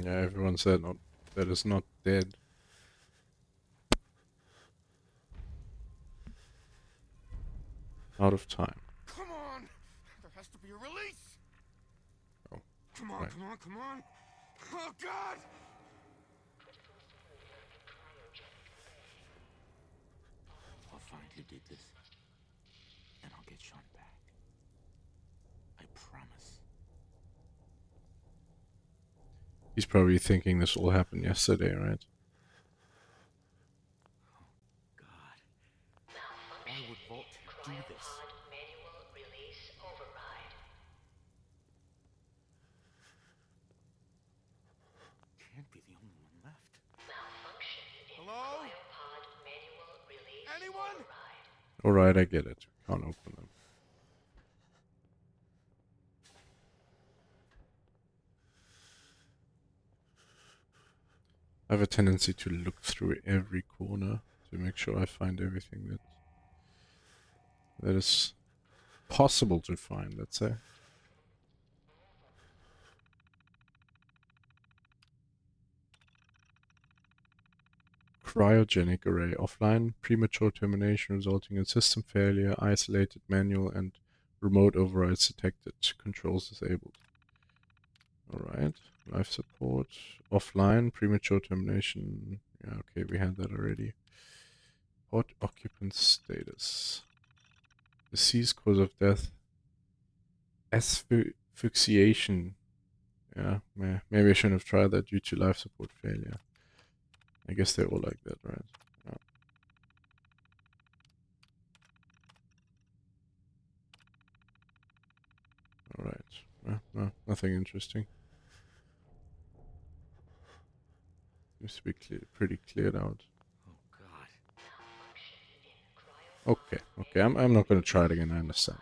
Yeah, everyone said not that is not dead. Out of time. Come on! There has to be a release! Oh, Come on, right. come on, come on! Oh, God! I'll find who did this. And I'll get Sean back. I promise. He's probably thinking this all happened yesterday, right? God. Why would Voltaire do this? Can't be the only one left. Hello? Anyone? Alright, I get it. We can't open them. I have a tendency to look through every corner to make sure I find everything that is possible to find, let's say. Cryogenic array. Offline, premature termination resulting in system failure, isolated manual and remote overrides detected. Controls disabled. Alright. Life support. Offline, premature termination. Yeah, okay, we had that already. Pod occupant status. Deceased cause of death. Asphyxiation. Yeah, maybe I shouldn't have tried that due to life support failure. I guess they're all like that, right? Yeah. Alright. No, nothing interesting. Seems to be pretty cleared out. Oh, God. Okay, I'm not gonna try it again, I understand.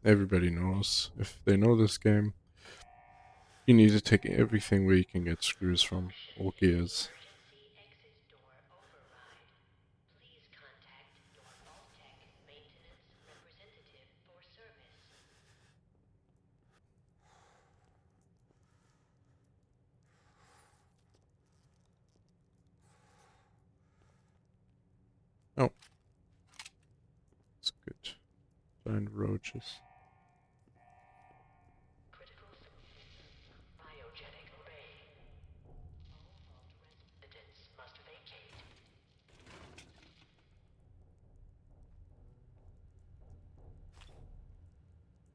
Everybody knows. If they know this game, you need to take everything where you can get screws from, or gears. Oh, that's good. Giant roaches.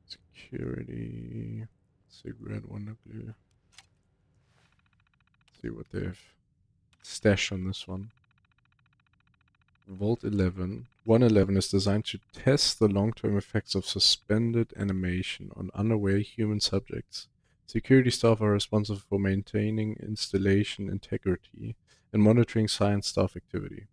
Security. Cigarette, Wonder Glue. See what they've stashed on this one. Vault 11. 111 is designed to test the long-term effects of suspended animation on unaware human subjects. Security staff are responsible for maintaining installation integrity and monitoring science staff activity.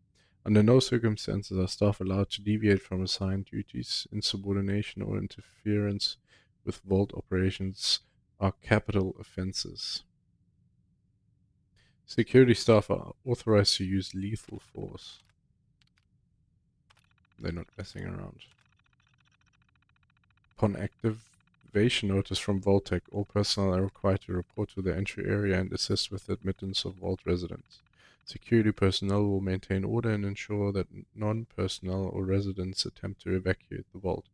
Under no circumstances are staff allowed to deviate from assigned duties. Insubordination or interference with vault operations are capital offenses. Security staff are authorized to use lethal force. They're not messing around. Upon activation notice from Vault-Tec, all personnel are required to report to the entry area and assist with the admittance of Vault residents. Security personnel will maintain order and ensure that non-personnel or residents attempt to evacuate the vault.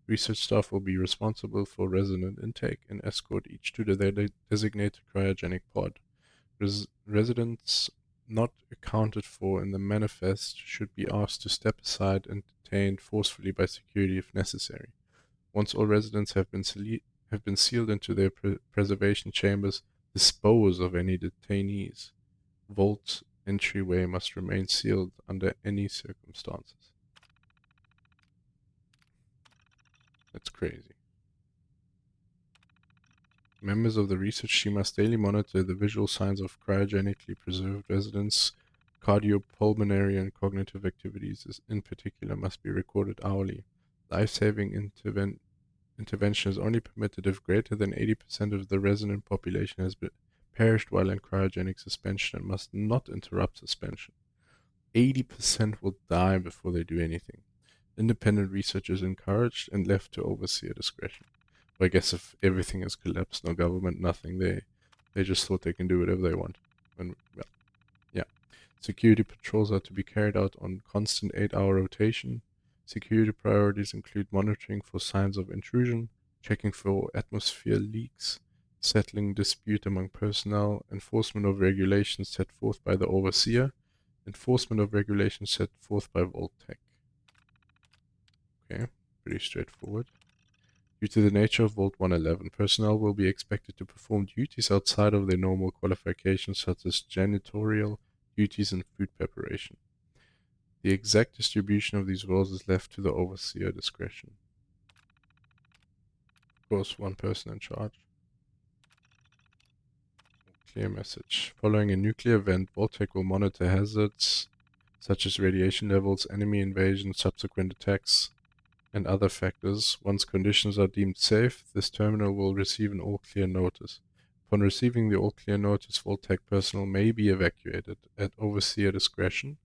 Research staff will be responsible for resident intake and escort each to their designated cryogenic pod. Residents not accounted for in the manifest should be asked to step aside and detained forcefully by security if necessary. Once all residents have been sealed into their preservation chambers, dispose of any detainees. Vault entryway must remain sealed under any circumstances. That's crazy. Members of the research team must daily monitor the visual signs of cryogenically preserved residents. Cardiopulmonary and cognitive activities in particular must be recorded hourly. Life-saving intervention is only permitted if greater than 80% of the resident population has perished while in cryogenic suspension and must not interrupt suspension. 80% will die before they do anything. Independent research is encouraged and left to overseer discretion. But I guess if everything has collapsed, no government, nothing, they just thought they can do whatever they want. And well, yeah. Security patrols are to be carried out on constant 8-hour rotation. Security priorities include monitoring for signs of intrusion, checking for atmosphere leaks, settling dispute among personnel, enforcement of regulations set forth by the overseer, enforcement of regulations set forth by Vault-Tec. Okay, pretty straightforward. Due to the nature of Vault 111, personnel will be expected to perform duties outside of their normal qualifications, such as janitorial duties and food preparation. The exact distribution of these roles is left to the overseer discretion. Of course, one person in charge. Clear message. Following a nuclear event, Vault-Tec will monitor hazards such as radiation levels, enemy invasion, subsequent attacks, and other factors. Once conditions are deemed safe, this terminal will receive an all-clear notice. Upon receiving the all-clear notice, Vault-Tec personnel may be evacuated at overseer discretion.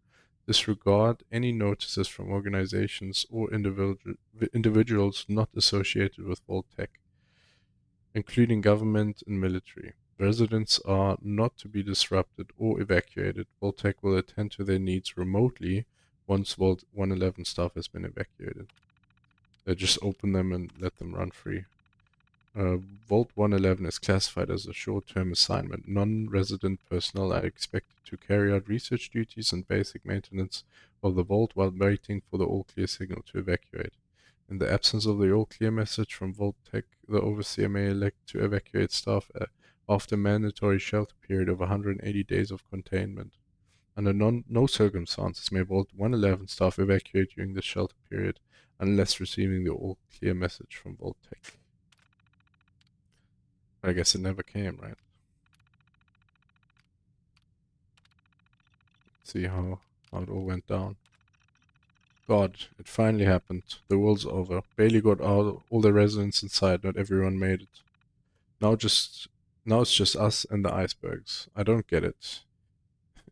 Disregard any notices from organizations or individuals not associated with Vault-Tec, including government and military. Residents are not to be disrupted or evacuated. Vault-Tec will attend to their needs remotely once Vault 111 staff has been evacuated. They just open them and let them run free. Vault 111 is classified as a short-term assignment. Non-resident personnel are expected to carry out research duties and basic maintenance of the vault while waiting for the all-clear signal to evacuate. In the absence of the all-clear message from Vault-Tec, the overseer may elect to evacuate staff after mandatory shelter period of 180 days of containment. Under no circumstances may Vault 111 staff evacuate during the shelter period unless receiving the all-clear message from Vault-Tec. I guess it never came, right? Let's see how it all went down. God, it finally happened. The world's over. Bailey got out, all the residents inside, not everyone made it. Now it's just us and the icebergs. I don't get it.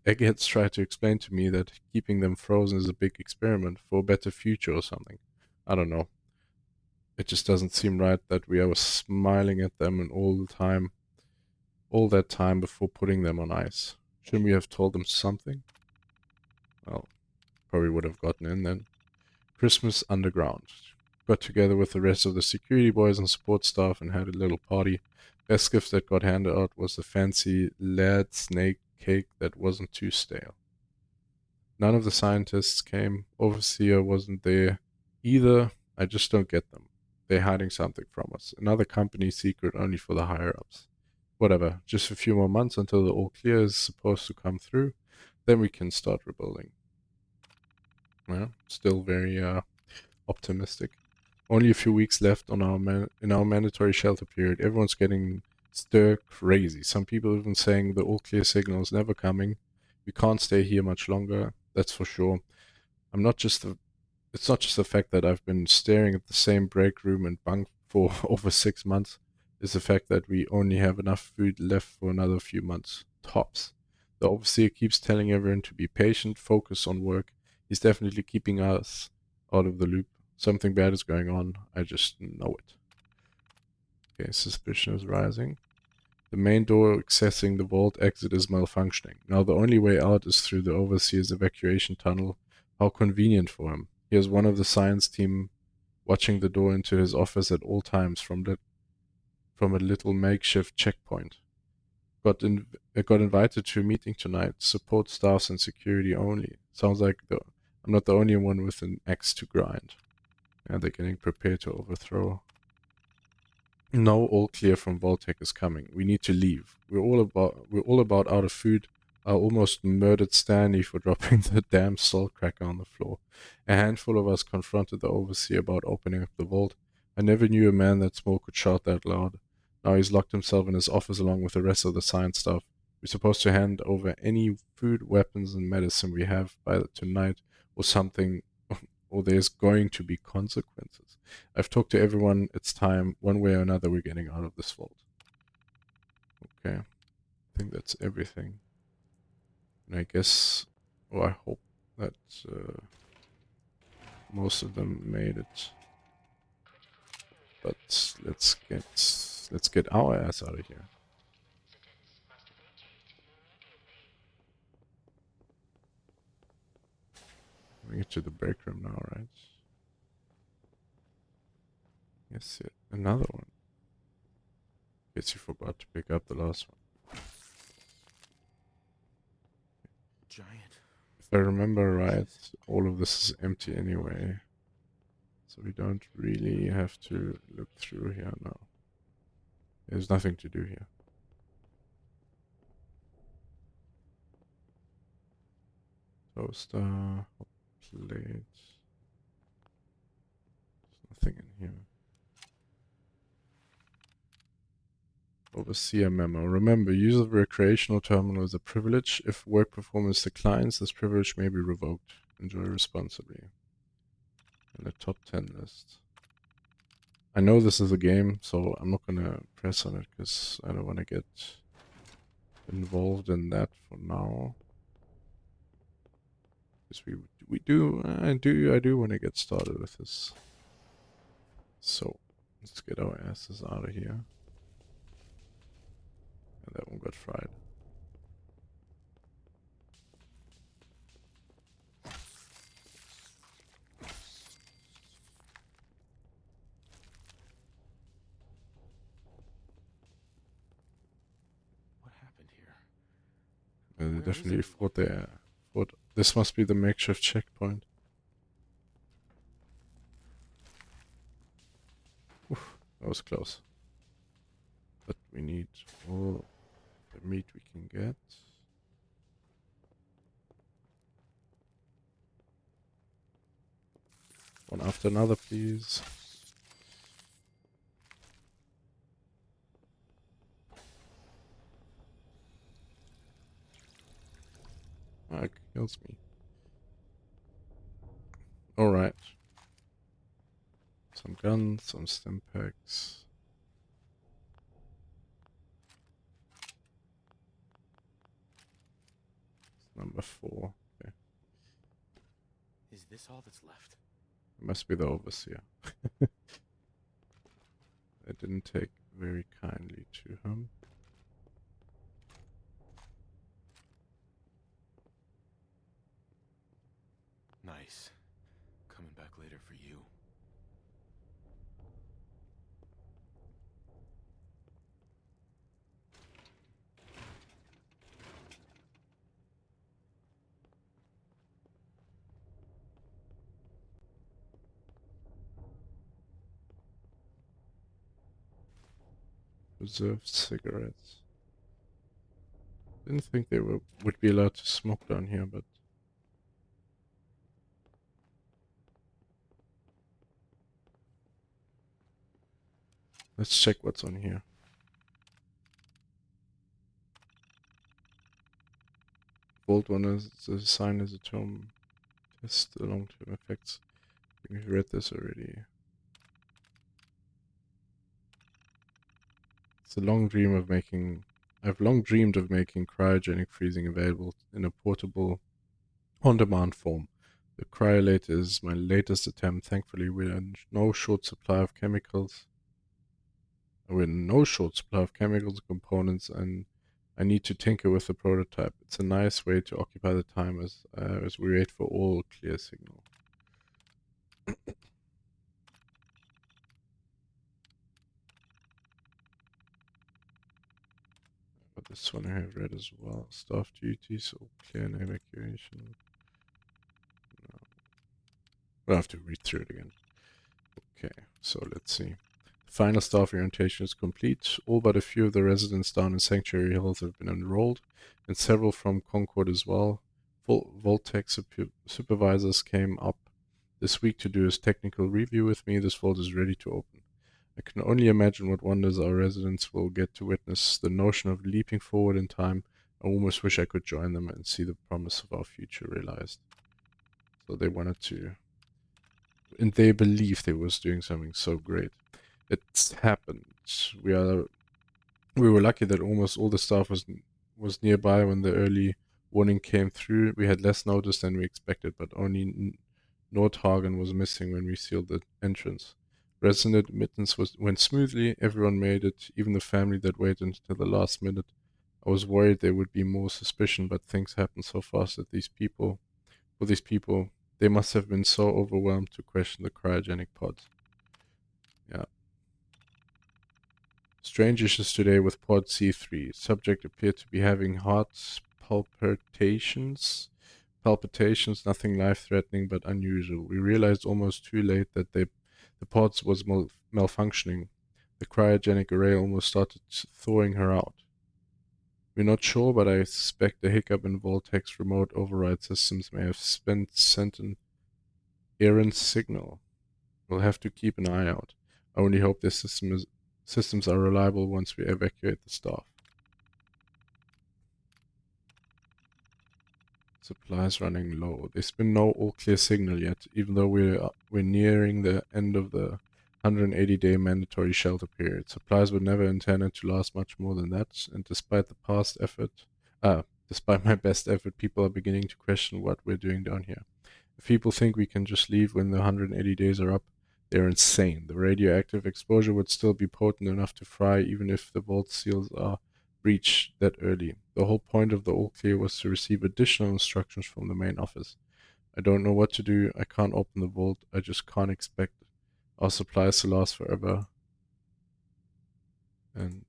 Eggheads tried to explain to me that keeping them frozen is a big experiment for a better future or something. I don't know. It just doesn't seem right that we are smiling at them and all that time before putting them on ice. Shouldn't we have told them something? Well, probably would have gotten in then. Christmas underground. Got together with the rest of the security boys and support staff and had a little party. Best gift that got handed out was the fancy lad snake cake that wasn't too stale. None of the scientists came. Overseer wasn't there either. I just don't get them. They're hiding something from us. Another company secret only for the higher-ups. Whatever, just a few more months until the all clear is supposed to come through. Then we can start rebuilding. Well, still very optimistic. Only a few weeks left on in our mandatory shelter period. Everyone's getting stir crazy. Some people even saying the all clear signal is never coming. We can't stay here much longer. That's for sure. I'm not just the It's not just the fact that I've been staring at the same break room and bunk for over 6 months. It's the fact that we only have enough food left for another few months, tops. The overseer keeps telling everyone to be patient, focus on work. He's definitely keeping us out of the loop. Something bad is going on. I just know it. Okay, suspicion is rising. The main door accessing the vault exit is malfunctioning. Now the only way out is through the overseer's evacuation tunnel. How convenient for him. He has one of the science team watching the door into his office at all times from a little makeshift checkpoint. Got invited to a meeting tonight. Support staffs and security only. Sounds like I'm not the only one with an axe to grind. And they're getting prepared to overthrow. No all clear from Vault-Tec is coming. We need to leave. We're all about out of food. I almost murdered Stanley for dropping the damn salt cracker on the floor. A handful of us confronted the overseer about opening up the vault. I never knew a man that small could shout that loud. Now he's locked himself in his office along with the rest of the science staff. We're supposed to hand over any food, weapons, and medicine we have by tonight or something, or there's going to be consequences. I've talked to everyone. It's time. One way or another, we're getting out of this vault. Okay. I think that's everything. And I guess, I hope that most of them made it. But let's get our ass out of here. We get to the break room now, right? Yes, yeah, another one. Guess you forgot to pick up the last one. Giant. If I remember right, all of this is empty anyway. So we don't really have to look through here now. There's nothing to do here. Toaster, plate. There's nothing in here. Overseer memo. Remember, use of recreational terminal is a privilege. If work performance declines, this privilege may be revoked. Enjoy responsibly. And the top 10 list. I know this is a game, so I'm not gonna press on it because I don't want to get involved in that for now. Because I do want to get started with this. So let's get our asses out of here. And that one got fried. What happened here? They Where is definitely it? fought there. This must be the makeshift checkpoint. Oof, that was close. But we need all the meat we can get. One after another, please. Ah, it kills me. Alright. Some guns, some stim packs. Number 4. Okay. Is this all that's left? It must be the overseer. I didn't take very kindly to him. Nice. Coming back later for you. Reserved cigarettes. Didn't think they would be allowed to smoke down here, but let's check what's on here. Bold one is the sign is a term test the long-term effects. We've read this already. It's a long dream of making. I've long dreamed of making cryogenic freezing available in a portable, on-demand form. The cryolator is my latest attempt. Thankfully, we're in no short supply of chemicals. We're in no short supply of chemicals and components, and I need to tinker with the prototype. It's a nice way to occupy the time as we wait for all clear signal. But this one I have read as well. Staff duties, all clear and evacuation. No. I'll have to read through it again. Okay, so let's see. The final staff orientation is complete. All but a few of the residents down in Sanctuary Hills have been enrolled, and several from Concord as well. Vault-Tech supervisors came up this week to do his technical review with me. This vault is ready to open. I can only imagine what wonders our residents will get to witness. The notion of leaping forward in time, I almost wish I could join them and see the promise of our future realized. So they wanted to, and they believed they was doing something so great. It's happened. We were lucky that almost all the staff was nearby when the early warning came through. We had less notice than we expected, but only Nordhagen was missing when we sealed the entrance. Resident admittance went smoothly. Everyone made it, even the family that waited until the last minute. I was worried there would be more suspicion, but things happened so fast that for these people, they must have been so overwhelmed to question the cryogenic pods. Yeah. Strange issues today with pod C3. Subject appeared to be having heart palpitations, nothing life-threatening but unusual. We realized almost too late that the pods was malfunctioning. The cryogenic array almost started thawing her out. We're not sure, but I suspect the hiccup in Voltec's remote override systems may have sent an errant signal. We'll have to keep an eye out. I only hope their systems are reliable once we evacuate the staff. Supplies running low. There's been no all-clear signal yet, even though we're nearing the end of the 180-day mandatory shelter period. Supplies were never intended to last much more than that, and despite my best effort, people are beginning to question what we're doing down here. If people think we can just leave when the 180 days are up, they're insane. The radioactive exposure would still be potent enough to fry even if the vault seals are breached that early. The whole point of the all clear was to receive additional instructions from the main office. I don't know what to do. I can't open the vault. I just can't expect our supplies to last forever. And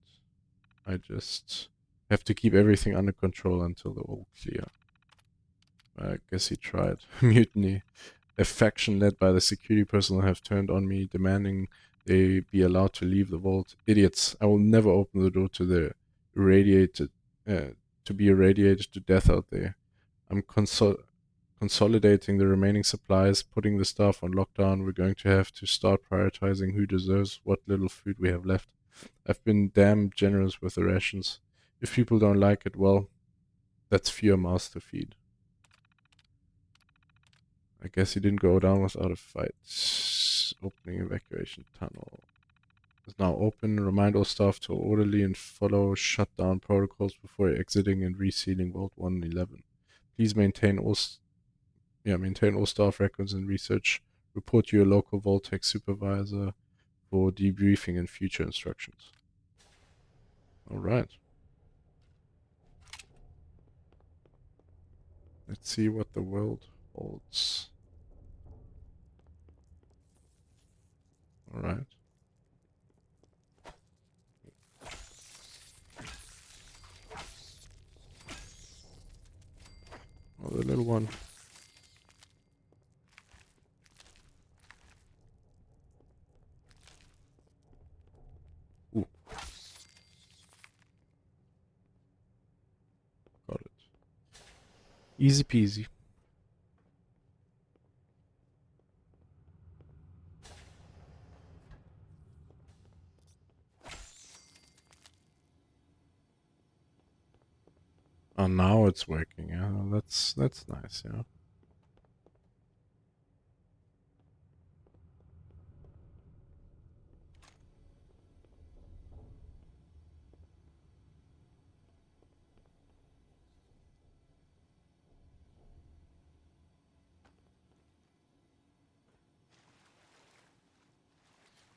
I just have to keep everything under control until the all clear. I guess he tried. Mutiny. A faction led by the security personnel have turned on me, demanding they be allowed to leave the vault. Idiots. I will never open the door to the irradiated, to be irradiated to death out there. I'm consolidating the remaining supplies, putting the staff on lockdown. We're going to have to start prioritizing who deserves what little food we have left. I've been damn generous with the rations. If people don't like it, well, that's fewer mouths to feed. I guess he didn't go down without a fight. Opening evacuation tunnel is now open. Remind all staff to orderly and follow shutdown protocols before exiting and resealing Vault 111. Please maintain all staff records and research. Report to your local Vault-Tec supervisor for debriefing and future instructions. All right. Let's see what the world holds. All right. Oh, the little one. Ooh. Got it. Easy peasy. Oh, now it's working. Yeah, that's nice. Yeah.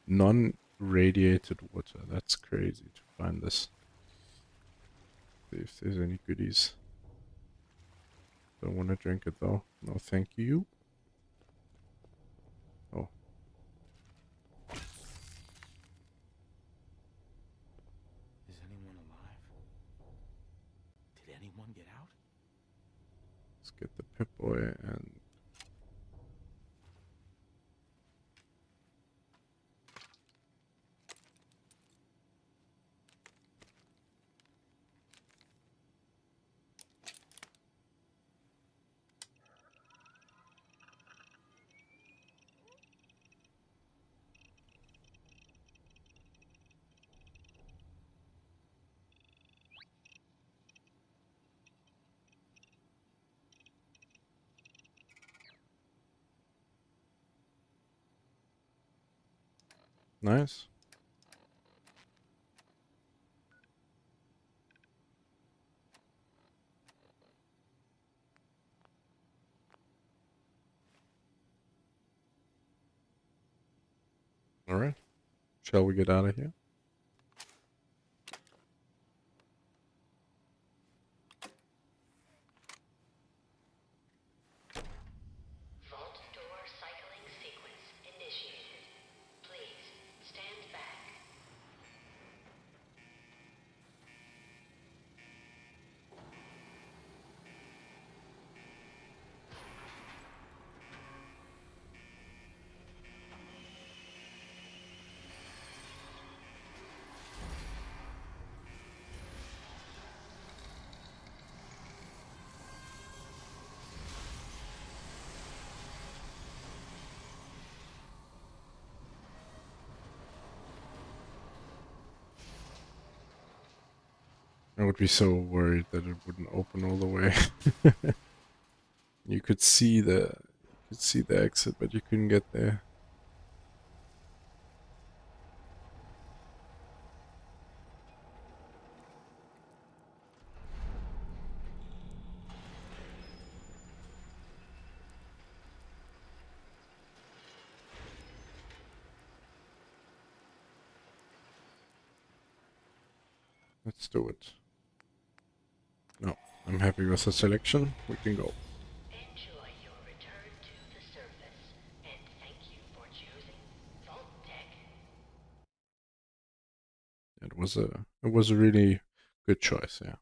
Non-radiated water. That's crazy to find this. See if there's any goodies. Don't want to drink it though. No, thank you. Oh. Is anyone alive? Did anyone get out? Let's get the Pip-Boy and... Nice. Alright. Shall we get out of here? Vault door cycling sequence initiated. Please stand back. I would be so worried that it wouldn't open all the way. You could see the exit, but you couldn't get there. Let's do it. No, I'm happy with the selection. We can go. Enjoy your return to the surface, and thank you for choosing Vault Tech. It was a really good choice, yeah.